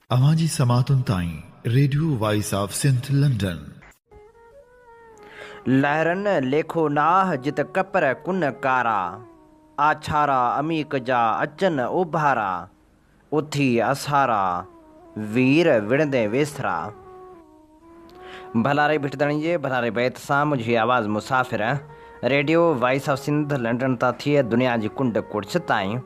अवाजी समातुन ताई radio voice of Sindh London. लहरन लेखो नाह जित कपर कुन कारा, आछारा अमीक जा अचन उभारा, उथी असारा वीर विणदे वेसरा। भलारे भिटदणी जे भलारे बैत सां मुझी आवाज़ मुसाफ़िर radio voice of Sindh London ता थिए दुनिया जी कुंड कुड़छ ताईं।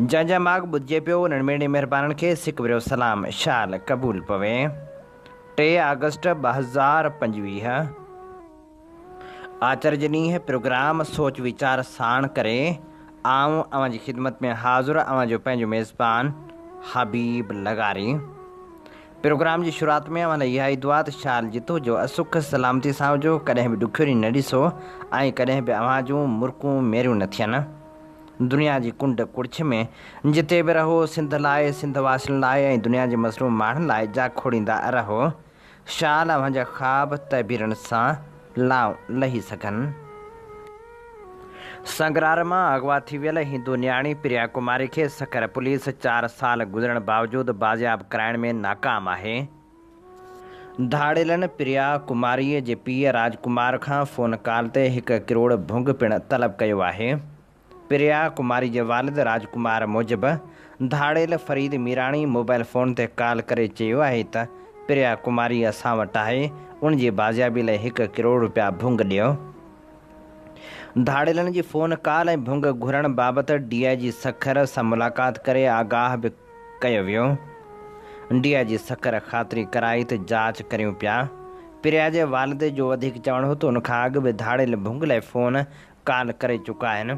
जंहिंजा माग ॿुधिजे पियो नड़मेड़ी महिरबाननि खे सिक विरियो सलाम शाल क़बूल पवे। 3 अगस्त 2025 आचर जे ॾींहुं प्रोग्राम सोच वीचार साण करे आऊं अवां जी ख़िदमत में हाज़ुर अवां जो पंहिंजो मेज़बान हबीब लगारी। प्रोग्राम जी शुरूआत में अवां लाइ इहा ई दुआ त शाल जितो जो असुख सलामती सां हुजो, कॾहिं बि ॾुखियो ॾींहुं न ॾिसो ऐं कॾहिं बि अवां जूं मुर्कूं मेरियूं न थियनि। दुनिया जी कुंड कुड़छ में जिते बि रहो सिंध लाइ, सिंध वासियुनि लाइ ऐं दुनिया जे मसरूम माण्हुनि लाइ जा खोड़ींदा रहो। शाल अवां जा ख़्वाब तहबीरनि सां लाऊं लही सघनि। संगरार मां अगवा थी वियल हिंदू न्याणी प्रिया कुमारी खे सखर पुलिस 4 साल गुज़रण बावजूदि बाज़ियाब कराइण में नाकाम आहे। धाड़ेलनि प्रिया कुमारीअ जे पीउ राजकुमार खां फ़ोन कॉल ते 1 करोड़ भुंग पिणु तलब कयो आहे। प्रिया कुमारी जे वालिद राजकुमार मूजिबि धाड़ेल फरीद मीराणी मोबाइल फ़ोन ते कॉल करे चयो आहे त प्रिया कुमारी असां वटि आहे, उन जी बाज़ियाबी लाइ 1 करोड़ रुपया भुंग ॾियो। धाड़ेलनि जी फ़ोन कॉल ऐं भुंग घुरण बाबति DIG सखर सां मुलाक़ात करे आगाह बि कयो वियो। DIG सखर ख़ातिरी कराई त जांच करियूं पिया। प्रिया जे वालिद जो वधीक चवणु हो त उनखां अॻु बि धाड़ेल भुंग लाइ फ़ोन कॉल करे चुका आहिनि।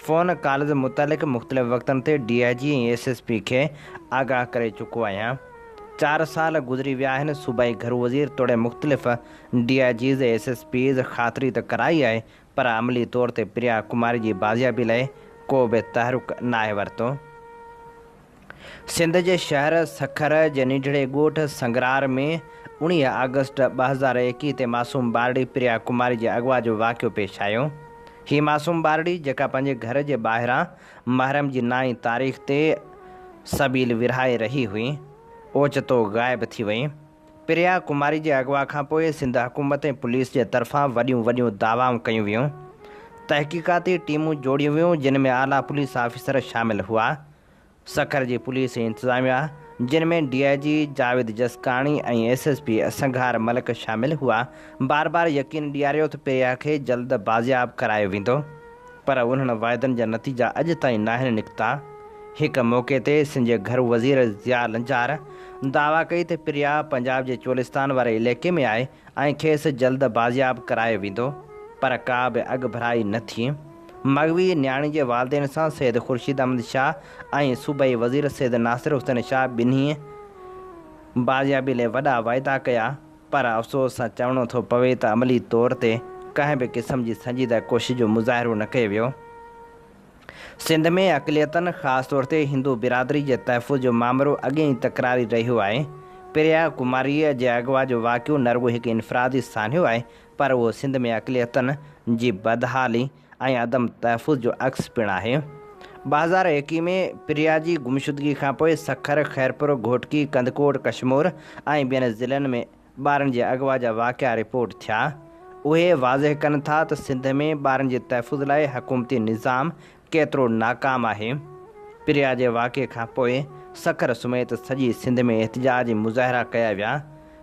फ़ोन कॉल जे मुतालिक़ मुख़्तलिफ़ वक़्तनि ते DIG ऐं SSP खे आगाह करे चुको आहियां। 4 साल गुज़री विया आहिनि। सूबाई घर वज़ीर तोड़े मुख़्तलिफ़ DIGs ऐं SSPs ख़ातिरी त कराई आहे, पर अमली तौर ते प्रिया कुमारी जी बाज़ियाबी लाइ को बि तहरुक नाहे वरितो। सिंध जे शहर सखर जे निढड़े ॻोठ संगरार में 19 अगस्त 2021 ते मासूम ॿारड़ी प्रिया कुमारी जे अगवा जो वाक़ियो पेश आयो। हीअ मासूम ॿारड़ी जेका पंहिंजे घर जे ॿाहिरां महरम जी 9 तारीख़ ते सबील विरहाए रही हुई, ओचितो ग़ाइब थी वई। प्रिया कुमारी जे अगवा खां पोइ सिंध हुकूमत ऐं पुलिस जे तरफ़ां वॾियूं दावाऊं कयूं वियूं। तहक़ीक़ाती टीमूं जोड़ियूं वियूं जिन में आला पुलिस ऑफिसर शामिल हुआ। सखर जी पुलिस इंतिज़ामिया जिन में DIG जावेद जसकाणी ऐं SSP संघार मलिक शामिल हुआ, बार बार यकीन ॾियारियो त प्रिया खे जल्द बाज़ियाब करायो वेंदो, पर उन्हनि वाइदनि जा नतीजा अॼु ताईं नाहिनि निकिता। हिक मौक़े ते सिंध जे घर वज़ीर ज़िया लंजार दावा कई त प्रिया पंजाब जे चोलिस्तान वारे इलाइक़े में आहे ऐं खेसि जल्द बाज़ियाब करायो वेंदो, पर का बि अॻु भराई न थी। मग़वी न्याणी जे वालदेन सां सैयद ख़ुर्शीद अहमद शाह ऐं सूबाई वज़ीर सैयद नासिर हुसैन शाह ॿिन्ही बाज़ियाबी लाइ वॾा वाइदा कया, पर अफ़सोस सां चवणो थो पवे त अमली तौर ते कंहिं बि क़िस्म जी संजीदा कोशिश जो मुज़ाहिरो न कयो वियो। सिंध में अक़लियतनि ख़ासि तौर ते हिंदू बिरादरी जे तहफ़ुज़ जो मामिलो अॻे ई तकरारी रहियो आहे। प्रिया कुमारीअ जे अगवा जो वाक़ियो न रुॻो हिकु इनफ़रादी सान्यो आहे, पर उहो सिंध में अक़लियतनि जी बदहाली ऐं अदम तहफ़ुज़ जो अक्स पिणु आहे। 2021 में प्रिया जी गुमशुदगी खां पोइ सखर, ख़ैरपुर, घोटकी, कंदकोट, कशमोर ऐं ॿियनि ज़िलनि में ॿारनि जे अगवा जा वाक़िया रिपोर्ट थिया। उहे वाज़िह कनि था त सिंध में ॿारनि जे तहफ़ुज़ लाइ हुकूमती निज़ाम केतिरो नाकाम आहे। प्रिया जे वाक़िए खां पोइ सखर समेत सॼी सिंध में एहतिजाज मुज़ाहिरा कया विया।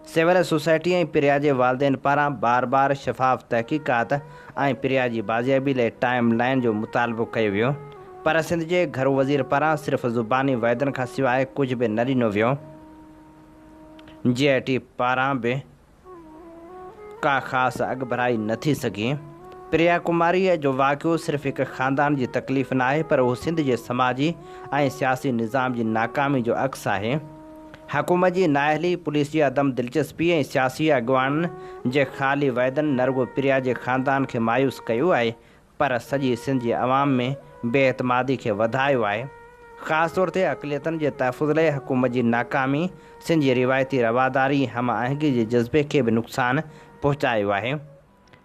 सिविल सोसाइटी ऐं प्रिया जे वालदेन पारां बार बार शफ़ाफ़ तहक़ीक़ात ऐं प्रिया जी बाज़ियाबी लाइ टाइम लाइन जो मुतालबो कयो वियो, पर सिंध जे घर वज़ीर पारां सिर्फ़ ज़ुबानी वाइदनि खां सवाइ कुझु बि न ॾिनो वियो। GIT पारां बि का ख़ासि अॻु भराई न थी सघी। प्रिया कुमारीअ जो वाक़ियो सिर्फ़ु हिकु ख़ानदान जी तकलीफ़ न आहे, पर उहो सिंध जे समाजी ऐं सियासी निज़ाम जी नाकामी जो अक्स आहे। हुकूमत जी नाअहली, पुलिस जी अदम दिलचस्पी ऐं सियासी अॻुवाननि जे ख़ाली वाइदनि न रुॻो प्रिया जे ख़ानदान खे मायूस कयो आहे, पर सॼी सिंध जे अवाम में बेएतमादी खे वधायो आहे। ख़ासि तौर ते अक़लियतनि जे तहफ़ुज़ लाइ हुकूमत जी नाकामी सिंध जी रिवायती रवादारी हम आहंगी जे जज़्बे खे बि नुक़सानु पहुचायो आहे।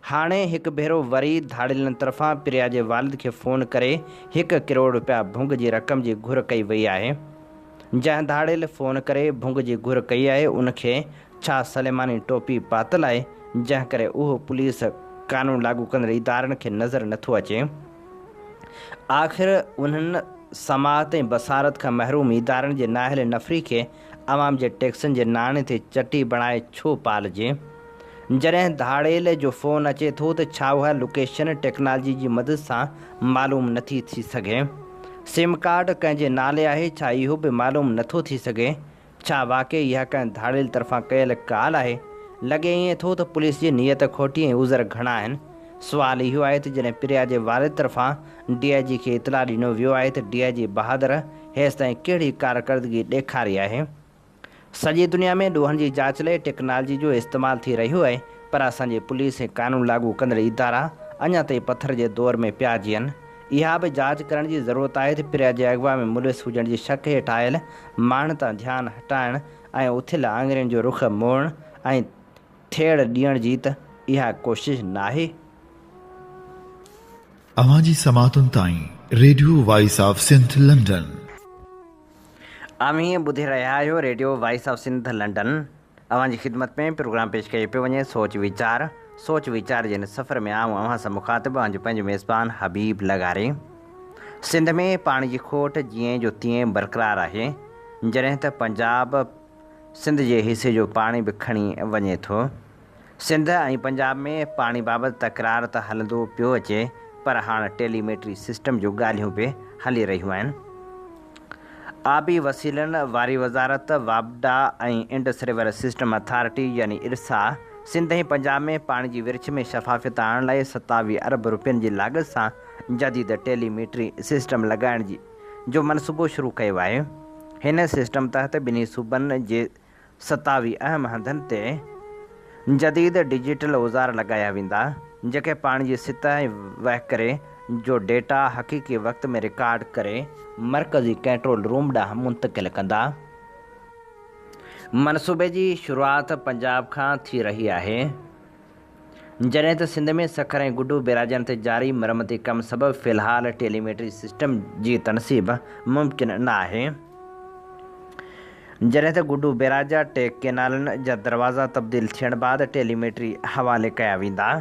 हाणे हिकु भेरो वरी धाड़ेलनि तरफ़ां प्रिया जे वालिद खे फ़ोन करे 1 करोड़ रुपया भुंग जी रक़म जी घुर कई वई आहे। जंहिं धाड़ेल फ़ोन करे भुंग जी घुर कई आहे उनखे छा सलेमानी टोपी पातल आहे, जंहिं करे उहो पुलिस कानून लागू कंदड़ इदारनि खे नज़र नथो अचे। आख़िर उन्हनि समात ऐं बसारत खां महरूम इदारनि जे नाहिल नफ़री खे आवाम जे टैक्सनि जे नाणे ते चटी बणाए छो पालिजे। जॾहिं धाड़ेल जो फ़ोन अचे थो त छा उहा लोकेशन टेक्नोलॉजी जी मदद सां मालूम नथी थी सघे। सिम कार्ड कंहिंजे नाले आहे, छा इहो बि मालूम नथो थी सघे। छा वाक़ई इहा कंहिं धाड़ेल तरफ़ां कयल काल आहे। लॻे ईअं थो त पुलिस जी नियत खोटी ऐं उज़र घणा आहिनि। सुवाल इहो आहे त जॾहिं प्रिया जे वालिद तरफ़ां DIG खे इतला ॾिनो वियो आहे त DIG बहादुर हेसि ताईं कहिड़ी कारकर्दगी ॾेखारी आहे। सॼी दुनिया में ॾोहनि जी जांच लाइ टेक्नोलॉजी जो इस्तेमालु थी रहियो आहे, पर असांजे पुलिस ऐं कानून लागू कंदड़ इदारा अञा ताईं पथर जे दौर में पिया जीअनि। इहा बि जांच करण जी ज़रूरत आहे त प्रिया जे अॻुवा में मुलिस हुजण जी शक हेठि आयल माण्हुनि तां ध्यानु हटाइण ऐं उथियल आङुरियुनि जो रुख मोड़ण ऐं थेड़ ॾियण जी त इहा कोशिश नाहे। अवां जी समातुनि ताईं radio voice of Sindh London. हीअं ॿुधी रहिया आहियो radio voice of Sindh London. अवां जी ख़िदमत में प्रोग्राम पेश कयो पियो वञे सोच वीचार जे हिन सफ़र में आऊं अव्हां सां मुखातिब आहियां पंहिंजो मेज़बान हबीब लगारे। सिंध में पाणी जी खोट जीअं जो तीअं बरक़रार आहे, जॾहिं त पंजाब सिंध जे हिसे जो पाणी बि खणी वञे थो। सिंध ऐं पंजाब में पाणी बाबति तकरार त हलंदो पियो अचे, पर हाणे टेलीमेट्री सिस्टम जूं ॻाल्हियूं बि हली रहियूं आहिनि। आबी वसीलनि वारी वज़ारत वाबडा ऐं इंडस रिवर सिस्टम अथॉरिटी यानी इरसा सिंध ऐं पंजाब में पाणी जी विरिछ में शफ़ाफ़ियत आणण लाइ 27 अरब रुपयनि जी लाॻत सां जदीद टेलीमेट्री सिस्टम लॻाइण जो मनसूबो शुरू कयो आहे। हिन सिस्टम तहत ॿिन्ही सूबनि जे 27 अहम हंधनि ते जदीद डिजिटल औज़ार लॻाया वेंदा, जेके पाणी जी सतह ऐं वहिकरे जो डेटा हक़ीक़ी वक़्त में रिकॉर्ड करे मरकज़ी कंट्रोल रूम ॾांहुं मुंतक़िल कंदा। मनसूबे जी शुरूआति पंजाब खां थी रही आहे, जॾहिं त सिंध में सखर ऐं गुडू बैराजनि ते जारी मरमती कम सबबि फ़िलहाल टेलीमेट्री सिस्टम जी तनसीब मुमकिन न आहे। जॾहिं त गुडू बैराज 2 केनालनि जा दरवाज़ा तब्दील थियण बैदि टेलीमेट्री हवाले कया वेंदा।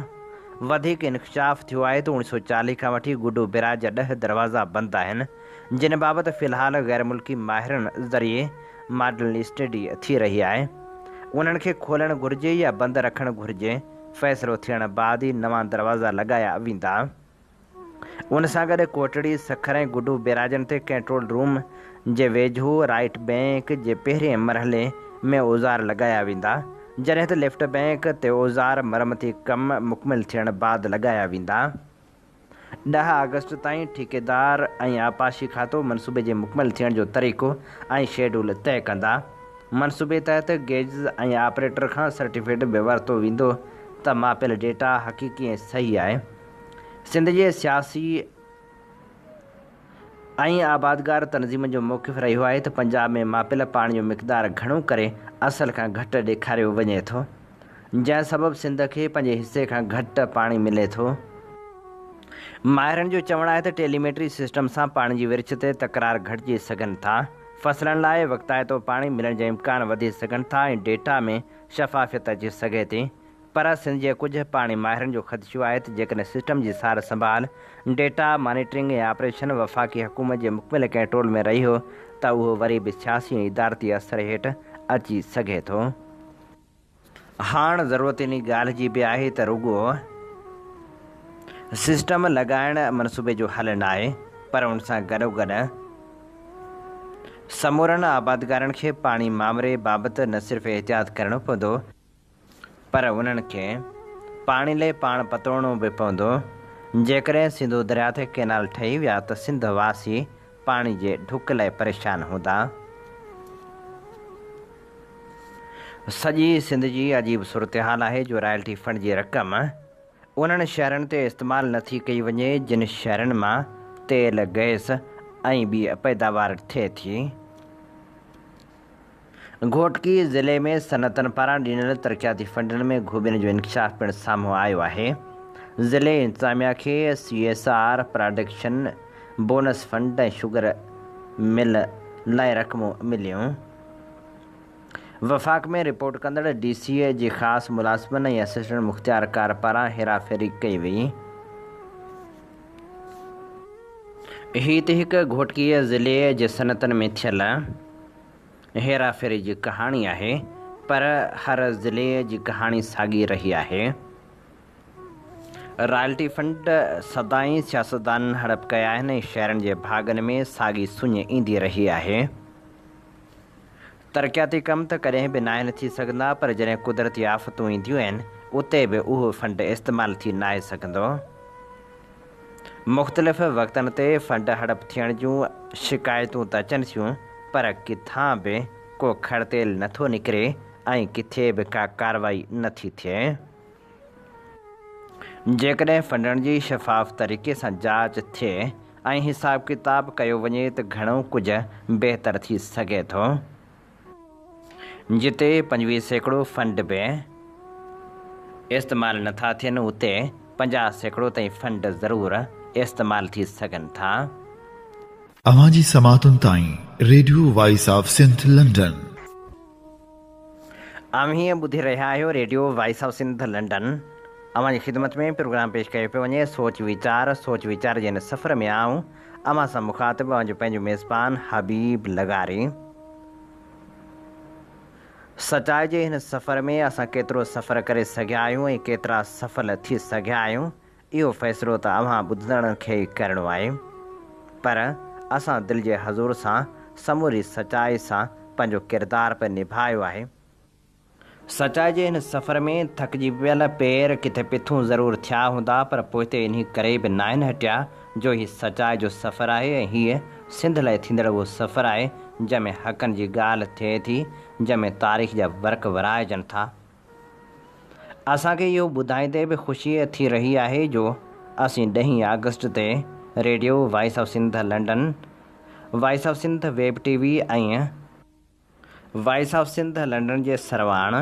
वधीक इंकशाफ़ थियो आहे त 1940 खां वठी गुडू बैराज जा 10 दरवाज़ा बंदि आहिनि, जिन बाबति फ़िलहाल गैर मुल्की माहिरनि ज़रिए मॉडल स्टडी थी रही आहे। उन्हनि खे खोलणु घुरिजे या बंदि रखणु घुरिजे, फ़ैसिलो थियण बैदि ई नवां दरवाज़ा लॻाया वेंदा। उन सां गॾु कोटड़ी सखर ऐं गुडू बैराजनि ते कंट्रोल रूम जे वेझो राइट बैंक जे पहिरें मरहले में औज़ार लॻाया वेंदा, जॾहिं त लेफ्ट बैंक ते औज़ार मरमती कम मुकमिल थियण बैदि लॻाया वेंदा। 10 अगस्त ताईं ठेकेदार ऐं आपाशी खातो मनसूबे जे मुकमिल थियण जो तरीक़ो ऐं शेड्यूल तय कंदा। मनसूबे तहत गेज ऐं ऑपरेटर खां सर्टिफिकेट बि वरितो वेंदो त मापियल डेटा हक़ीक़ी ऐं सही आहे। सिंध जे सियासी ऐं आबादगार तनज़ीम जो मौक़िफ़ रहियो आहे त पंजाब में मापियल पाणी जो मिक़दार घणो करे असल खां घटि ॾेखारियो वञे थो, जंहिं सबबि सिंध खे पंहिंजे हिसे खां घटि पाणी मिले थो। माहिरनि जो चवणु आहे त टेलीमेट्री सिस्टम सां पाणी जी विरिछ ते तकरार घटिजी सघनि था, फसलनि लाइ वक़्ताइतो पाणी मिलण जा इम्कान वधी सघनि था ऐं डेटा में शफ़ाफ़ियत अची सघे थी। पर सिंध जे कुझु पाणी माहिरनि जो ख़दशो आहे त जेकॾहिं सिस्टम जी सार संभाल डेटा मॉनिटरिंग ऐं ऑपरेशन वफ़ाक़ी हुकूमत जे मुकमिल कंट्रोल में रहियो त उहो वरी बि सियासी ऐं इदारती असर हेठि अची सघे थो। हाणे ज़रूरत इन ॻाल्हि जी बि आहे त रुॻो सिस्टम लॻाइण मनसूबे जो हल न आहे, पर उन सां गॾोगॾु समूरनि आबादगारनि खे पाणी मामले बाबति न सिर्फ़ु एहतियात करणो पवंदो, पर उन्हनि खे पाणी लाइ पाण पतोड़णो बि पवंदो। जेकॾहिं सिंधु दरिया ते केनाल ठही विया त सिंध वासी पाणी जे ढुक लाइ परेशान हूंदा। सॼी सिंध जी अजीब सूरत हाल आहे जो रॉयल्टी फंड जी रक़म उन्हनि शहरनि ते इस्तेमालु नथी कई वञे जिन शहरनि मां तेल गैस ऐं ॿी पैदावार थिए थी। घोटकी ज़िले में सनतनि पारां ॾिनल तरक़ियाती फंडनि में खूबियुनि जो इंकशाफ़ पिणु साम्हूं आयो आहे। ज़िले इंतिज़ामिया खे CSR प्रोडक्शन बोनस फंड ऐं शुगर मिल लाइ रक़मूं मिलियूं। वफ़ाक़ में रिपोर्ट कंदड़ DCA जी ख़ासि मुलाज़िमनि ऐं असिस्टेंट मुख़्तियारकार पारां हेराफेरी कई वई। हीअ त हिकु घोटकीअ ज़िले जे सनतनि में थियल हेराफेरी जी कहाणी आहे, पर हर ज़िले जी कहाणी साॻी रही आहे। रॉयल्टी फंड सदाईं सियासतदाननि हड़प कया आहिनि ऐं शहरनि जे भाॻनि में साॻी सुञ ईंदी रही आहे। तरक़ियाती कम त कॾहिं बि नाहे न थी सघंदा, पर जॾहिं कुदरती आफ़तूं ईंदियूं आहिनि उते बि उहो फंड इस्तेमालु थी नाहे सघंदो। मुख़्तलिफ़ वक़्तनि ते फंड हड़प थियण जूं शिकायतूं त अचनि थियूं, पर किथां बि को खड़तेल नथो निकिरे ऐं किथे बि का कार्रवाई नथी थिए। जेकॾहिं फंडनि जी शफ़ाफ़ तरीक़े सां जांच थिए ऐं हिसाब किताब कयो वञे त घणो कुझु बहितर थी सघे थो। जिते 25% फंड बि इस्तेमालु नथा थियनि, उते 50% ताईं फंड ज़रूरु इस्तेमालु थी सघनि था। अवां जी समातुनि ताईं radio voice of Sindh London. हीअं ॿुधी रहिया आहियो radio voice of Sindh London. अवां जी ख़िदमत में प्रोग्राम पेश कयो पियो वञे सोच वीचार जे हिन सफ़र में आऊं अवां सां मुख़ातिब अवां जो पंहिंजो मेज़बान हबीब लगारी। सचाई जे हिन सफ़र में असां केतिरो सफ़र करे सघिया आहियूं ऐं केतिरा सफल थी सघिया आहियूं, इहो फ़ैसिलो त अवां ॿुधण खे ई करिणो आहे। पर असां दिलि जे हज़ूर सां समूरी सचाई सां पंहिंजो किरदारु पिणु निभायो आहे। सचाई जे हिन सफ़र में थकिजी पियल पेर किथे पिथूं ज़रूरु थिया हूंदा, पर पोइ इन करे बि नाहिनि हटिया जो हीअ सचाई जो सफ़र आहे ऐं हीअ सिंध लाइ थींदड़ उहो सफ़र आहे जंहिंमें हक़नि जी ॻाल्हि थिए थी, जंहिंमें तारीख़ जा वर्क वराइजनि था। असांखे इहो ॿुधाईंदे बि ख़ुशी थी रही आहे जो असीं 10 अगस्त ते radio voice of Sindh London, voice of Sindh web TV ऐं वॉइस ऑफ सिंध लंडन जे सरवाण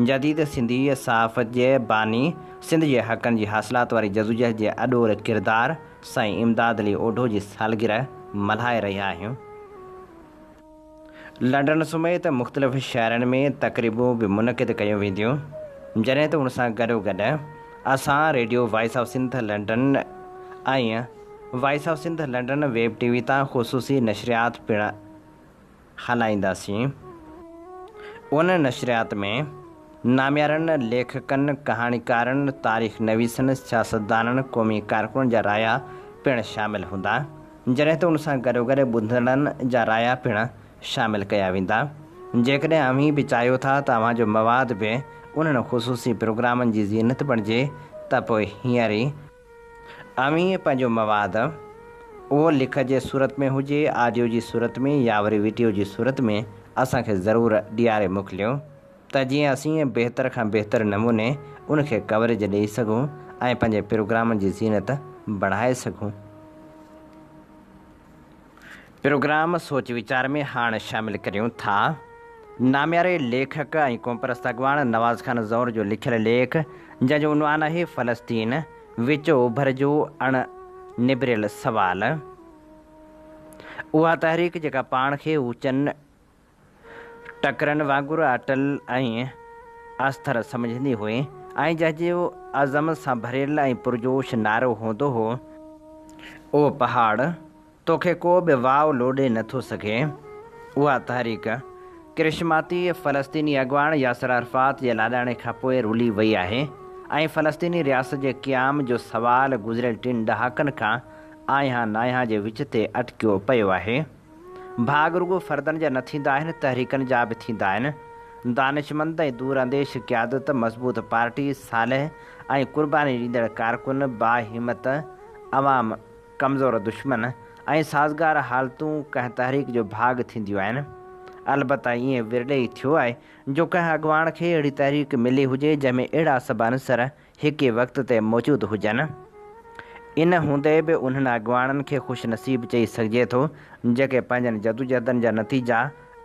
जदीद सिंधी सहाफ़त जे बानी सिंध जे हक़नि जी हासिलात वारी जदोजहद जे अॾोर किरदारु साईं इमदाद अली ओढो जी सालगिरह मल्हाए रहिया आहियूं। लंडन समेत मुख़्तलिफ़ शहरनि में तक़रीबूं बि मुनक़िद कयूं वेंदियूं, जॾहिं त उन सां गॾोगॾु असां radio voice of Sindh London ऐं voice of Sindh London web TV तां ख़ुसूसी नशरियात पिणु हलाईंदासीं। उन नशरियात में नामियारनि लेखकनि, कहाणीकारनि, तारीख़ नवीसनि, सियासतदाननि, क़ौमी कारकुननि जा राया पिणु शामिलु हूंदा, जॾहिं त उन सां गॾोगॾु ॿुधड़नि जा राया पिणु शामिलु कया वेंदा। जेकॾहिं अव्हीं बि चाहियो था त अव्हांजो मवाद बि उन्हनि ख़ुसूसी प्रोग्रामनि जी ज़ीनत बणिजे, त पोइ हींअर ई अव्हीं पंहिंजो मवाद उहो लिख जे सूरत में हुजे, ऑडियो जी सूरत में या वरी वीडियो जी सूरत में असांखे ज़रूरु ॾियारे मोकिलियो, त जीअं असीं बहितर खां बहितर नमूने उनखे कवरेज ॾेई सघूं ऐं पंहिंजे प्रोग्रामनि जी ज़ीनत बढ़ाए सघूं। प्रोग्राम सोच वीचार में हाणे शामिलु करियूं था नामियारे लेखक ऐं क़ौमपरस्त अॻवान नवाज़ खान ज़ौर जो लिखियलु लेख, जंहिंजो उनवान आहे फ़लस्तीन विचो उभर जो अण निबरियल सवाल। उहा तहरीक जेका पाण खे ऊचनि टकरनि वांगुरु अटल ऐं अस्तर सम्झंदी हुई ऐं जंहिंजो अज़म सां भरियल ऐं पुरजोश नारो हूंदो हो, ओ पहाड़ तोखे को बि वाव लोॾे नथो सघे। उहा तहरीक करिश्माती फ़लस्तीनी अॻवान यासिर अरफ़ात जे लाॾाणे खां पोइ रुली वई आहे ऐं फ़लस्तीनी रियासत जे क़याम जो सवाल गुज़िरियल 3 ॾहाकनि खां आया नाया जे विच ते अटकियो पियो आहे। भाग रुगो फ़र्दनि जा न थींदा आहिनि, तहरीकनि जा बि थींदा आहिनि। दानिशमंद ऐं दूर अंदेश क़यादत, मज़बूत पार्टी, सालह ऐं क़ुर्बानी ॾींदड़ कारकुन, बाहिमत अवाम, कमज़ोर दुश्मन ऐं साज़गार हालतूं कंहिं तहरीक जो भाग थींदियूं आहिनि। अलबत्त ईअं विरले ई थियो आहे जो कंहिं अॻवान खे अहिड़ी तहरीक मिली हुजे जंहिंमें अहिड़ा सभु अनसर हिक वक़्त ते मौजूदु हुजनि। इन हूंदे बि उन्हनि अॻवाननि खे ख़ुशनसीब चई सघिजे थो जेके पंहिंजनि जदोजहदनि जा नतीजा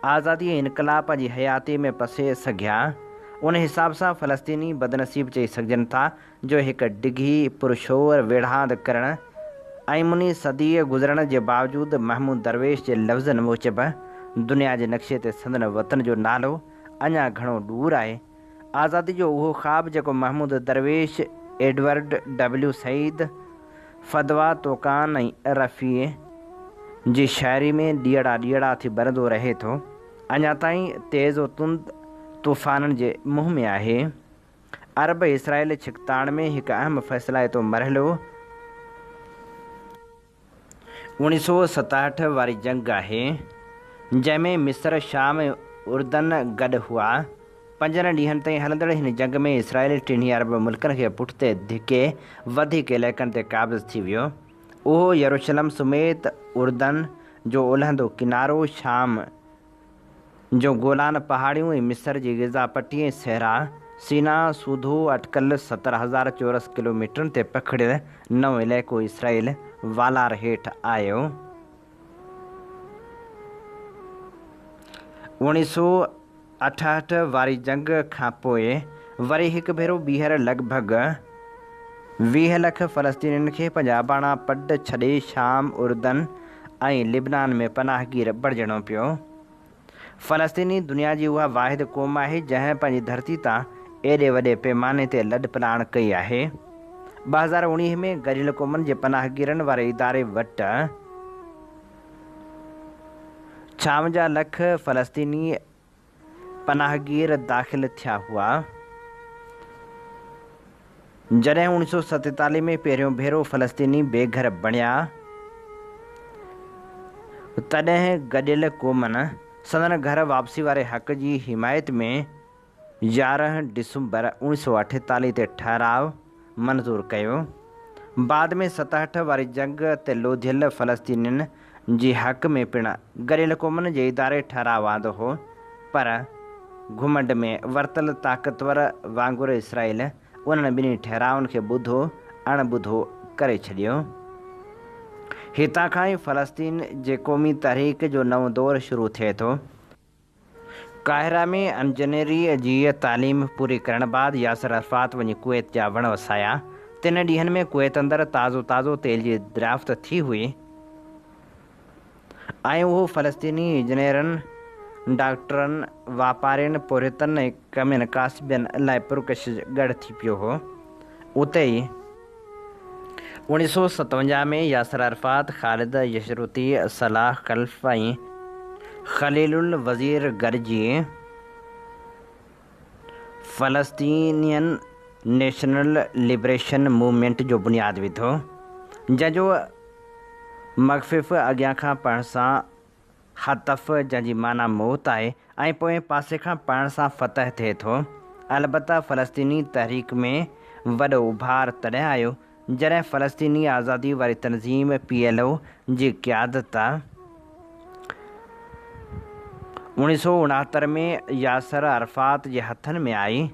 आज़ादी ऐं इनकलाब जी हयाती में पसे सघिया। उन हिसाब सां फ़लस्तीनी बदनसीब चई सघजनि था जो हिकु डिघी पुरशोर वेढ़ांद करण ऐं मुनी सदी गुज़रण जे बावजूदि महमूद दरवेश जे लफ़्ज़नि मूजिबि दुनिया जे नक्शे ते संदन वतन जो नालो अञा घणो दूर आहे। आज़ादी जो उहो ख़्वाबु जेको महमूद दरवेश, एडवर्ड डब्ल्यू सईद, फदवा तोकान ऐं रफ़ी जी शाइरी में ॾीअड़ा ॾीअड़ा थी बरंदो रहे थो, अञा ताईं तेज़ तुंद तूफ़ाननि जे मुंहं में आहे। अरब इसराइल छिकताण में हिकु अहम फ़ैसिलाइतो मरहलो 1967 वारी जंग आहे, जंहिंमें मिस्र, शाम ऐं उर्दन गॾु हुआ। 5 ॾींहंनि ताईं हलंदड़ हिन जंग में इसराइल टिन्ही अरब मुल्कनि खे पुठिते धिके वधीक इलाइक़नि ते क़ाबिज़ थी वियो। उहो यरूशलम समेत, उर्दन जो ओलहंदो किनारो, शाम जो गोलान पहाड़ियूं ऐं मिस्र जी ग़िज़ा पट्टी ऐं सहरा सीना सूधो अटकल 70,000 चौरस किलोमीटरनि ते पखिड़ियल नओं इलाइक़ो इसराइल वालार हेठि आयो। 1968 वारी जंग खां पोइ वरी हिकु भेरो ॿीहर लॻभॻि 20 लख फ़लस्तीनियुनि खे पंहिंजा अबाणा पड छॾे शाम, उर्दन ऐं लिबनान में पनाहगीर बणिजणो पियो। फ़लस्तीनी दुनिया जी उहा वाहिद क़ौम आहे जंहिं पंहिंजी धरती तां एॾे वॾे पैमाने ते लॾ पलाण कई आहे। 2019 में गॾियल क़ौमनि जे पनाहगीरनि वारे इदारे वटि 56 लख फ़लस्तीनी पनाहगीर दाख़िल थिया हुआ। जॾहिं 1947 में पहिरियों भेरो फ़लस्तीनी बेघर बणिया, तॾहिं गॾियल क़ौमनि संदन घर वापसी वारे हक़ जी हिमायत में 11 डिसंबर 1948 ते ठहराव मंज़ूर कयो। बाद में 67 वारी जंग ते लोधियल फ़लस्तीनियुनि जी हक़ में पिणु गॾियल क़ौमनि जे इदारे ठहराव आंदो हो, पर घुमंड में वरतल ताक़तवर वांगुरु इसराइल उन्हनि ॿिन्ही ठहरावनि खे ॿुधो अणॿुधो करे छॾियो। हितां खां ई फ़लस्तीन जे क़ौमी तहरीक जो नओं दौरु शुरू थिए थो। काहिरा में इंजीनियरी जी तालीम पूरी करण बैदि यासिर अरफ़ात वञी कुवैत जा वण वसाया। 3 ॾींहंनि में कुवैत अंदरि ताज़ो तेल जी दरियाफ़्त थी हुई ऐं उहो फ़लस्तीनी इंजीनियरनि, डॉक्टरनि, वापारियुनि, पुरोहितनि ऐं कमियुनि कासिबनि लाइ पुरकशिश गढ़ थी पियो हो। उते ई 1957 में यासिर अरफ़ात, ख़ालिद यशरूती, सलाह खल्फ़ ऐं ख़लीलुल वज़ीर गॾिजी फ़लस्तीनियन नेशनल लिबरेशन मूवमेंट जो बुनियादु विधो, जंहिंजो मख़फ़िफ़ अॻियां खां पढ़ण सां हतफ़, जंहिंजी माना मौत आहे, ऐं पोएं पासे खां पढ़ण सां फ़तह थिए थो। अलबत्ता फ़लस्तीनी तहरीक में वॾो उभार तॾहिं आयो जॾहिं फ़लस्तीनी आज़ादी वारी तनज़ीम PLO जी क़यादत 1969 में यासिर अरफ़ात जे हथनि में आई।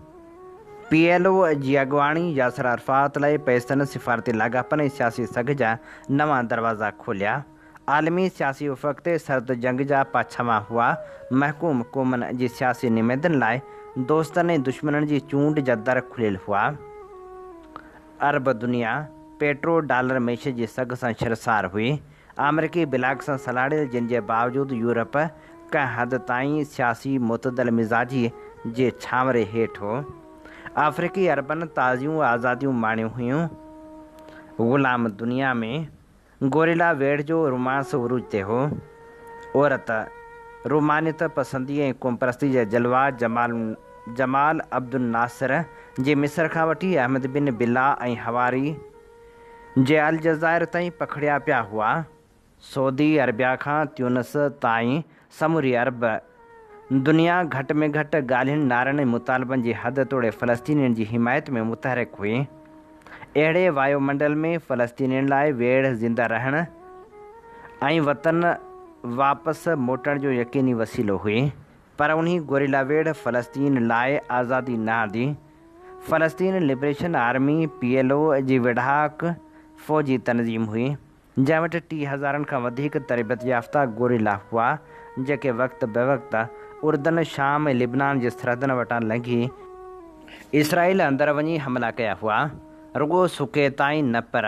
PLO जी अॻुवाणी यासिर अरफ़ात लाइ पैसनि, सिफ़ारती लाॻापनि ऐं सियासी सघ जा नवां दरवाज़ा खोलिया। आलमी सियासी उफ़क़ ते सर्द जंग जा पाछामा हुआ। महकूम क़ौमनि जी सियासी निमेदनि लाइ दोस्तनि ऐं दुश्मननि जी चूंड जा दर खुलियल हुआ। अरब दुनिया पेट्रो डॉलर मैशे जी सघ सां शर्मसार हुई। अमरीकी ब्लाक सां सलाड़ियल, जिन जे बावजूदि यूरोप कंहिं हद ताईं सियासी मुतदल मिज़ाजी जे छांवरे हेठि हो। अफ्रीकी अरबनि ताज़ियूं आज़ादियूं माणियूं हुयूं। ग़ुलाम दुनिया में गोरिला वेड़ जो रोमांस उरूज ते हो। औरत, रोमानियत पसंदी ऐं क़ौमपरस्ती जा जलवा जमाल अब्दुल नासिर जे मिस्र खां वठी अहमद बिन बिला ऐं हवारी जे अलजाइर ताईं पखड़िया पिया हुआ। सऊदी अरबिया खां ट्यूनिस ताईं समूरी अरब दुनिया घटि में घटि ॻाल्हियुनि, नारनि ऐं मुतालबनि जी हद तोड़े फ़लस्तीनियुनि जी हिमायत में मुतहरिक हुई। अहिड़े वायुमंडल में फ़लस्तीनियुनि लाइ वेड़ ज़िंदा रहण ऐं वतन वापसि मोटण जो यकीनी वसीलो हुई, पर उन्ही गोरिला वेड़ फ़लस्तीन लाइ आज़ादी न आंदी। फ़लस्तीन लिबरेशन आर्मी PLO जी विढ़ाक फ़ौजी तनज़ीम हुई, जंहिं वटि 30,000 खां वधीक तरबियत याफ़्ता गोरिला हुआ, जेके वक़्त बेवक़्त उर्दन, शाम ऐं लिबनान जे सरहदनि वटां लंघी इसराइल अंदरि वञी हमला कया हुआ। रुॻो सुके ताईं न, पर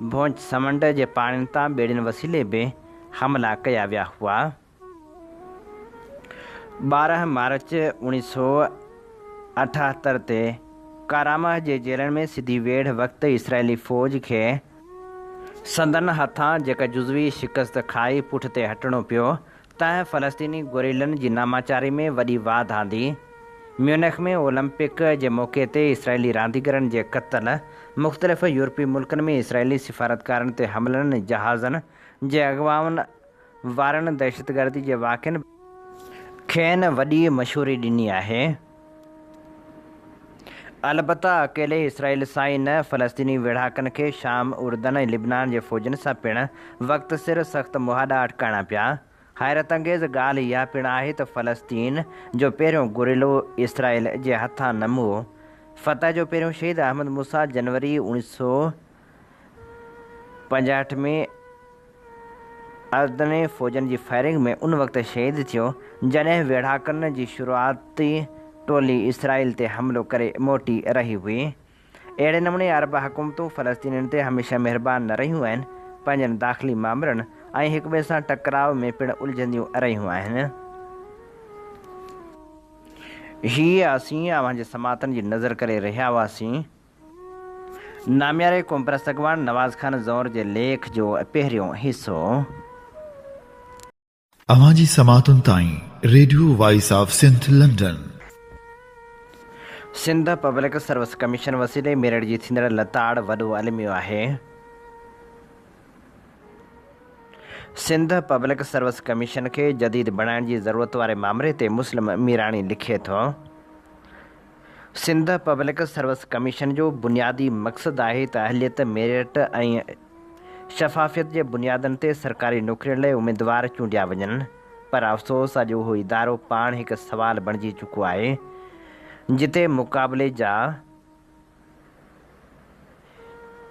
भोंज समंड जे पाणी तां ॿेड़ियुनि वसीले बि हमला कया विया हुआ। 12 मार्च 1978 ते कारामा जे जेलनि में सिधी वेढ़ वक़्तु इसराइली फ़ौज खे संदन हथां जेका जुज़वी शिकस्त खाई पुठिते हटणो पियो तंहिं फ़लस्तीनी गुरिलनि जी नामाचारी में वॾी वाध आंदी। म्यूनिख में ओलंपिक जे मौक़े ते इसराइली रांदीगरनि जे क़त्ल, मुख़्तलिफ़ यूरोपी मुल्कनि में इसराइली सिफ़ारतकारनि ते हमलनि, जहाज़नि जे अॻुवाउनि वारनि दहशतगर्दी जे वाक़िअनि खेनि वॾी मशहूरी ॾिनी आहे। अलबत्ता अकेले इसराइल सां ई न, फ़लस्तीनी वेढ़ाकनि खे शाम, उर्दन ऐं लिबनान जे फ़ौजनि सां पिणु वक़्तु सिर सख़्तु मुहाॾा अटकाइणा पिया। हैरत अंगेज़ ॻाल्हि इहा पिणु आहे त फ़लस्तीन जो पहिरियों गुरिल्लो इसराइल जे हथां न मुओ। फ़तह जो पहिरियों शहीद अहमद मूसा जनवरी 1965 में अर्दने फ़ौजनि जी फायरिंग में उन वक़्तु शहीद थियो जॾहिं वेढ़ाकनि जी शुरूआती टोली इसराइल ते हमिलो करे मोटी रही हुई। अहिड़े नमूने अरब हुकूमतूं फ़लस्तीनियुनि ते हमेशह महिरबान न रहियूं आहिनि, पंहिंजनि दाख़िली मामलनि ऐं हिक ॿिए सां टकराव में पिणु उलझंदियूं रहियूं आहिनि। हीअ असीं अव्हांजे समातनि जी नज़र करे रहिया हुआसीं। नामियारे क़ौमपरस्त अॻवान नवाज़ खान ज़ौर जे लेख जो पहिरियों हिसो। अवांजी समातुनि ताईं radio voice of Sindh London. Sindh public service commission वसीले मेरठ जी थींदड़ लताड़ वॾो अलमियो आहे। सिंध पब्लिक सर्विस कमीशन खे जदीद बणाइण जी ज़रूरत वारे मामले ते मुस्लिम मीराणी लिखे थो। सिंध पब्लिक सर्विस कमीशन जो बुनियादी मक़सदु आहे त अहलियत, मेरिट ऐं शफ़ाफ़ियत जे बुनियादनि ते सरकारी नौकरियुनि लाइ उमेदवार चूंडिया वञनि। पर अफ़सोस अॼु उहो इदारो पाण हिकु सवाल बणिजी चुको आहे जिते मुक़ाबले जा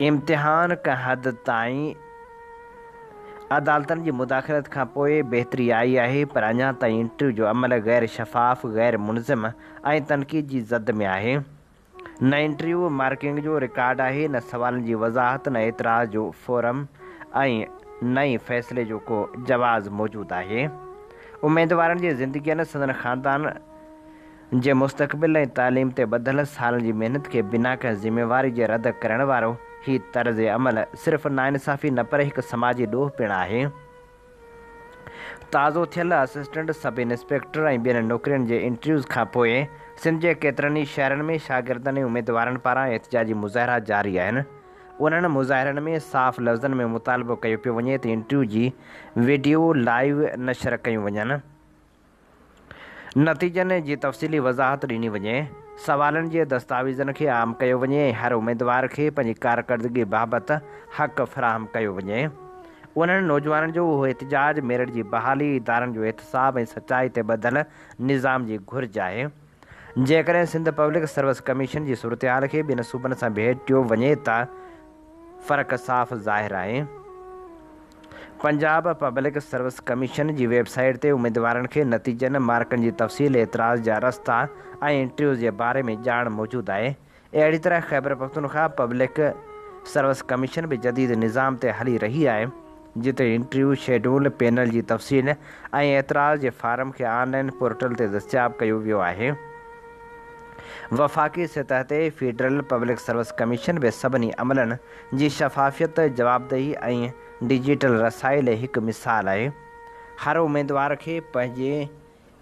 इम्तिहान कंहिं हद ताईं अदालतनि जी मुदाख़लत खां पोइ बहितरी आई आहे, पर अञा ताईं इंटरव्यू जो अमल गैर शफ़ाफ़, गैर मुनज़म ऐं तनक़ीद जी ज़द में आहे। न इंटरव्यू मार्किंग जो रिकॉर्ड आहे, न सवालनि जी वज़ाहत, न एतिराज़ जो फोरम ऐं न ई फ़ैसिले जो को जवाज़ मौजूदु आहे। उमेदवारनि जी ज़िंदगीअ, संदन ख़ानदान जे मुस्तक़बिल ऐं तालीम ते ॿधल सालनि जी महिनत खे बिना कंहिं ज़िम्मेवारी जे रद्द करण वारो ही तर्ज़ अमल सिर्फ़ु नाइंसाफ़ी न पर हिकु समाजी ॾोह पिणु आहे। ताज़ो थियल असिस्टेंट सब इंस्पेक्टर ऐं ॿियनि नौकरियुनि जे इंटरव्यूज़ खां पोइ सिंध जे केतिरनि ई शहरनि में शागिर्दनि ऐं उमेदवारनि पारां एहतिजाजी मुज़ाहिरा जारी आहिनि। उन्हनि मुज़ाहिरनि में साफ़ लफ़्ज़नि में मुतालबो कयो पियो वञे त इंटरव्यू जी वीडियो लाइव नशर कयूं वञनि, नतीजनि जी तफ़सीली वज़ाहत ॾिनी वञे, सवालनि जे दस्तावेज़नि खे आम कयो वञे ऐं हर उमेदवार खे पंहिंजी कारकर्दगी बाबति हक़ फ़राहम कयो वञे। उन्हनि नौजवाननि जो उहो एहतिजाज मेरिट जी बहाली, इदारनि जो एहतिसाब ऐं सचाई ते ॿधल निज़ाम जी घुरिज आहे। जेकॾहिं सिंध पब्लिक सर्विस कमीशन जी सूरतहाल खे ॿियनि सूबनि सां भेटियो वञे त फ़र्क़ु साफ़ ज़ाहिर आहे। पंजाब पब्लिक सर्विस कमीशन जी वेबसाइट ते उमेदवारनि खे नतीजनि, मार्कनि जी तफ़सील, एतिराज़ जा रस्ता ऐं इंटरव्यू जे बारे में ॼाण मौजूदु आहे। अहिड़ी तरह Khyber Pakhtunkhwa public service commission बि जदीद निज़ाम ते हली रही आहे जिते इंटरव्यू शेड्यूल, पैनल जी तफ़सील ऐं एतिराज़ जे फारम खे ऑनलाइन पोर्टल ते दस्तियाब कयो वियो आहे। वफ़ाक़ी सतह ते फेडरल पब्लिक सर्विस कमीशन बि सभिनी अमलनि जी शफ़ाफ़ियत, जवाबदेही ऐं डिजिटल रसाइल हिकु मिसाल आहे। हर उमेदवार खे पंहिंजे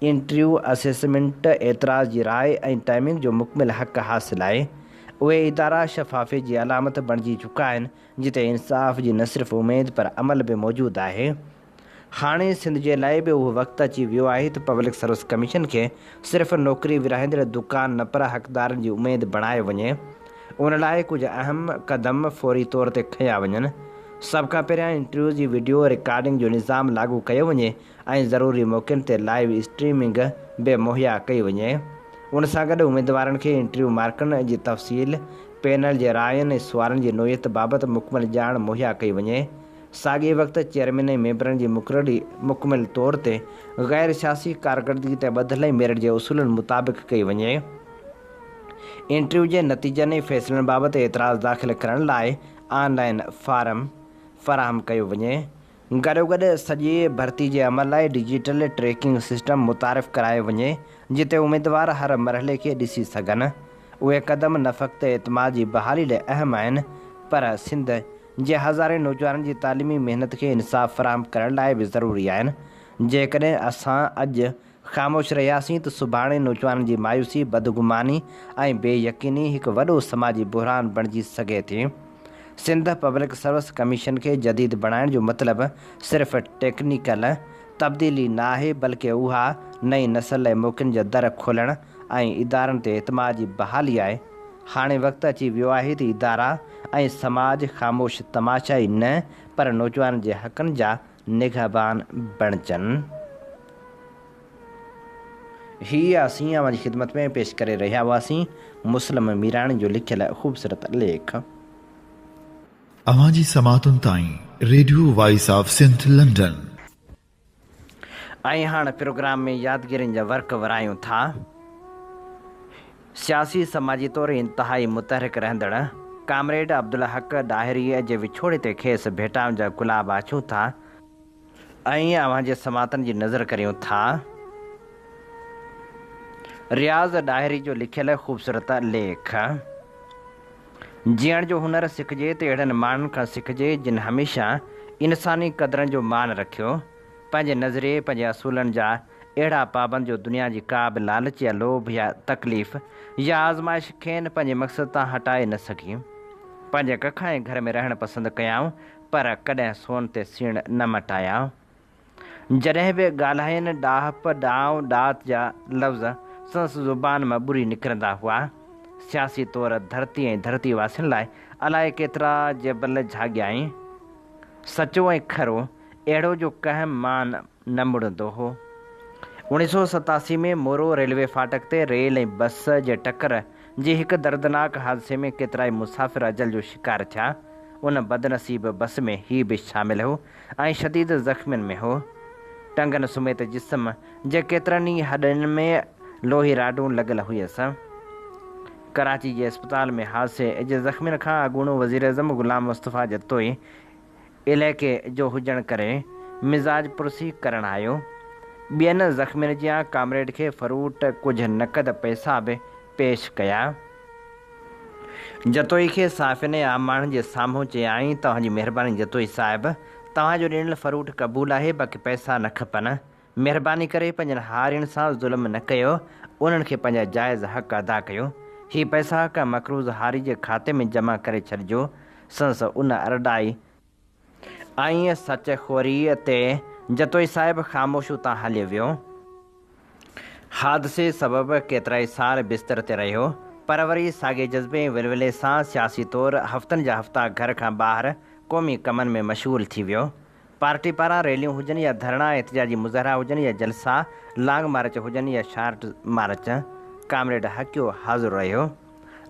इंटरव्यू, असेसमेंट, एतिराज़ जी राय ऐं टाइमिंग जो मुकमिल हक़ हासिलु आहे। उहे इदारा शफ़ाफ़ियत जी अलामत बणिजी चुका आहिनि जिते इंसाफ़ जी न सिर्फ़ु उमेद पर अमल बि मौजूदु आहे। हाणे सिंध जे लाइ बि उहो वक़्तु अची वियो आहे त पब्लिक सर्विस कमीशन खे सिर्फ़ु नौकरी विरहाईंदड़ दुकान न पर हक़दारनि जी उमेद बणाए वञे। उन लाइ कुझु अहम क़दम फ़ौरी तौर ते खंया वञनि। सभ खां पहिरियां इंटरव्यू जी वीडियो रिकॉर्डिंग जो निज़ाम लागू कयो वञे ऐं ज़रूरी मौक़नि ते लाइव स्ट्रीमिंग बि मुहैया कई वञे। उन सां गॾु उमेदवारनि खे इंटरव्यू मार्कनि जी तफ़सील, पैनल जे रायनि ऐं सुवालनि जी नोयत बाबति मुकमल ॼाण मुहैया कई वञे। साॻिए वक़्तु चेयरमैन ऐं मेंबरनि जी मुक़ररी मुकमिल तौर ते गैर सियासी कारकर्दगी ते ॿधल ऐं मेरिट जे उसूलनि मुताबिक़ कई वञे। इंटरव्यू जे नतीजनि ऐं फ़ैसिलनि बाबति एतिराज़ दाख़िल करण लाइ ऑनलाइन फार्म फराहम कयो वञे। गॾोगॾु सॼे भर्ती जे अमल लाइ डिजिटल ट्रैकिंग सिस्टम मुतारिफ़ करायो वञे जिते उमेदवार हर मरहले खे ॾिसी सघनि। उहे क़दम न फ़क़्ति एतमाद जी बहाली लाइ अहम आहिनि पर सिंध जे हज़ारे नौजवाननि जी तालीमी महिनत खे इंसाफ़ फराहम करण लाइ बि ज़रूरी आहिनि। जेकॾहिं असां अॼु ख़ामोश रहियासीं त सुभाणे नौजवाननि जी मायूसी, बदगुमानी ऐं बेयकीनी हिकु वॾो समाजी बुहरान बणिजी सघे थी। सिंध पब्लिक सर्विस कमीशन खे जदीद बणाइण जो मतिलबु सिर्फ़ टेक्निकल तब्दीली न आहे बल्कि उहा नई नस्ल लाइ मौक़नि जा दर खोलण ऐं इदारनि ते एतमाद जी बहाली आहे। हाणे वक़्तु अची वियो आहे त इदारा ऐं समाज ख़ामोश तमाशाई न पर नौजवाननि जे हक़नि जा निगहबान बणिजनि। हीअ असीं अवां जी ख़िदमत में पेश करे रहिया हुआसीं मुस्लिम मीराणी जो लिखियल ख़ूबसूरत लेख। अवां जी समातुनि ताईं radio voice of Sindh London. ऐं हाणे प्रोग्राम में यादगिरियुनि जा वर्क वरायूं था। सियासी समाजी तौरु इंतिहाई मुतहरिक रहंदड़ कामरेड अब्दुल हक डाहिरीअ जे विछोड़े ते खेसि भेटाउनि जा गुलाब आछूं था ऐं अवां जे समातनि जी नज़र करियूं था। रियाज़ डाहिरी जो लिखियल ख़ूबसूरत लेख। जीअण जो हुनर सिखिजे त अहिड़नि माण्हुनि खां सिखिजे जिन हमेशह इंसानी क़दरनि जो मान रखियो। पंहिंजे नज़रिए पंहिंजे असूलनि जा अहिड़ा पाबंद जो दुनिया जी का बि लालच या लोभ या तकलीफ़ या आज़माइश खेनि पंहिंजे मक़सद तां हटाए न सघी। पंहिंजे कख ऐं घर में रहणु पसंदि कयाऊं पर कॾहिं सोन ते सीण न मटायाऊं। जॾहिं बि ॻाल्हाइनि ॾाहप ॾांव ॾात जा लफ़्ज़ संस ज़ुबान मां ॿुरी निकिरंदा हुआ। सियासी तौरु धरती ऐं धरती वासियुनि लाइ अलाए केतिरा जबल जाॻियाई। सचो ऐं खरो अहिड़ो जो कंहिं मां न मुड़ंदो हो। 1987 में मोरो रेलवे फाटक ते रेल ऐं बस जे टकर जी हिकु दर्दनाक हादसे में केतिरा ई मुसाफ़िर अजल जो शिकार थिया। उन बदनसीब बस में ही बि शामिल हो ऐं शदीद ज़ख़्मियुनि में हो। टंगनि सुमेत जिस्म जे केतिरनि ई हॾनि में लोही राडूं लॻल हुयसि। कराची जे अस्पताल में हादसे जे ज़ख़्मियुनि खां अॻूणो वज़ीर अज़म ग़ुलाम मुस्तफ़ा जतोई इलाइक़े जो हुजण करे मिज़ाज पुरसी करणु आयो। ॿियनि ज़ख़्मियुनि जा कामरेड खे फ़रूट कुझु नक़द पैसा बि पेश कया। जतोई खे साफ़िन आम माण्हुनि जे साम्हूं चयाईं, तव्हांजी महिरबानी जतोई साहिबु, तव्हांजो ॾिनल फ़रूट क़बूल आहे, बाक़ी पैसा न खपनि। महिरबानी करे पंहिंजनि हारियुनि सां ज़ुल्म न कयो, उन्हनि खे पंहिंजा जाइज़ हक़ अदा कयो। ही पैसा का मक़रूज़ हारी जे खाते में जमा करे छॾिजो। संस उन अरडाई ऐं सच खोरीअ ते जतोई साहिबु ख़ामोश उतां हली वियो। हादसे सबबि केतिरा ई साल बिस्तर ते रहियो पर वरी साॻे जज़्बे ऐं विलविले सां सियासी तौरु हफ़्तनि जा हफ़्ता घर खां ॿाहिरि क़ौमी कमनि में मशग़ूल थी वियो। पार्टी पारां रैलियूं हुजनि या धरना एहतिजाजी मुज़ाहिरा हुजनि या जलसा लांग मार्च हुजनि या शार्ट मार्च, कामरेड हकियो हाज़ुर रहियो।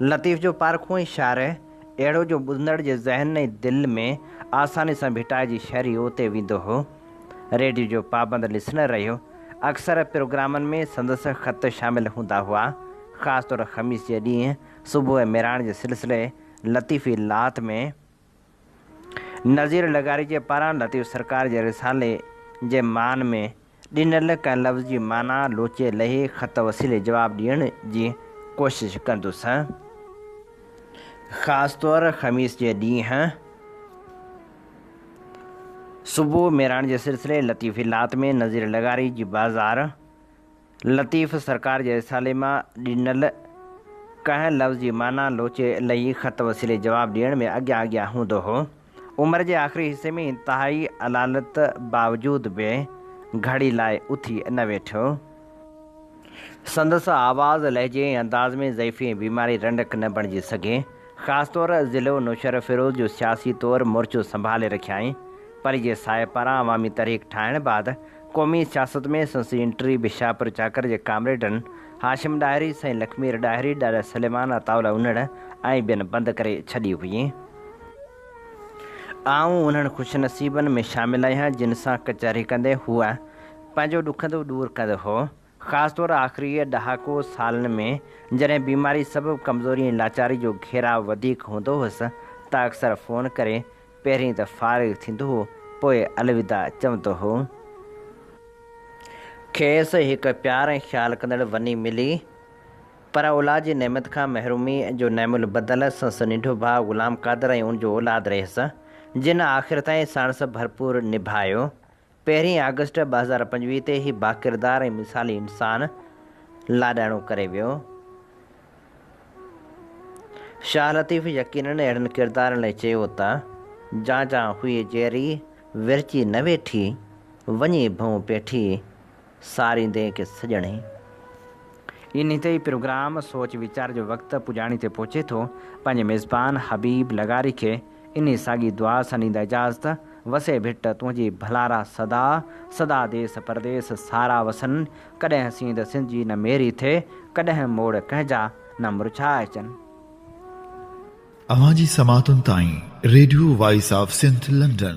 लतीफ़ जो पारखो ऐं शाइर अहिड़ो जो ॿुधंदड़ जे ज़हन ऐं दिलि में आसानी सां भिटाइजी शहरी उते वेंदो हो। रेडियो जो पाबंद लिसनर रहियो। अक्सर प्रोग्रामनि में संदसि ख़त शामिल हूंदा हुआ। ख़ासि तौरु ख़मीस जे ॾींहुं सुबुह मेराण जे सिलसिले लतीफ़ी लात में नज़ीर लगारी जे पारां लतीफ़ सरकार जे रिसाले जे मान में ॾिनल कंहिं लफ़्ज़ जी माना लोचे लहे ख़त वसीले जवाबु ॾियण जी कोशिशि कंदुसि। ख़ासि तौरु ख़मीस जे ॾींहुं सुबुह मेराण जे सिलसिले लतीफ़ी लात में नज़ीर लगारी जी बाज़ार लतीफ़ सरकार जे रिसाले मां ॾिनल कंहिं लफ़्ज़ जी माना लोचे लही ख़त वसीले जवाबु ॾियण में अॻियां अॻियां हूंदो हो। उमिरि जे आख़िरी हिसे में इंतिहाई अलालत बावजूदि बि घड़ी लाइ उथी न वेठो। संदसि आवाज़ लहजे ऐं अंदाज़ में ज़ईफ़ी ऐं बीमारी रंडक न बणिजी सघे। ख़ासि तौरु ज़िलो नौशर फ़िरोज़ जो सियासी तौरु मोर्चो संभाले रखियाईं। परी जे साए पारां अवामी तहरीक ठाहिण बैदि क़ौमी सियासत में संसी एंट्री बिशापुर चाकर जे कामरेडनि हाशिम डाहिरी, साईं लखमीर डाहिरी, ॾाॾा सलेमान, अताउल्ला उनड़ ऐं ॿियनि बंदि करे छॾी हुई। आऊं उन्हनि ख़ुशनसीबनि में शामिल आहियां जिन सां कचहरी कंदे हूअ पंहिंजो ॾुखंदो दूरि कंदो हो। ख़ासि तौरु आख़िरी ॾहाको सालनि में जॾहिं बीमारी सबबि कमज़ोरी ऐं लाचारी जो घेराव वधीक हूंदो हुअसि त अक्सर फ़ोन करे पहिरीं त फ़ारिग़ थींदो हो, पोइ अलविदा चवंदो हो। खेसि हिकु प्यार ऐं ख़्यालु कंदड़ वञी मिली, पर औलाद जी नेमत खां महरूमी जो नैमुल बदल संसु नंढो भाउ ग़ुलाम क़ादिर ऐं उनजो औलाद रहियसि, जिन आख़िर ताईं साणस भरपूर निभायो। 1 अगस्त 2025 ते ही बाकिरदार ऐं मिसाली इंसान लाॾाणो करे वियो। शाह लतीफ़ यकीनन अहिड़नि किरदारनि लाइ चयो त जां हुई जहिड़ी विरची न वेठी, वञी भऊं पेठी सारींदे के सॼणे। इन ते ई प्रोग्राम सोच वीचार जो वक़्तु पुॼाणी ते पहुचे थो। पंहिंजे मेज़बान हबीब लगारी खे इन साॻी दुआ सां ॾींदा इजाज़त। वसे भिट तुंहिंजी भलारा सदा, सदा देस परदेस सारा वसनि, कॾहिं सींद सिंध जी न मेरी थिए, कॾहिं मोड़ कंहिंजा न मुरझाए अचनि। अवां जी समातुनि ताईं radio voice of Sindh London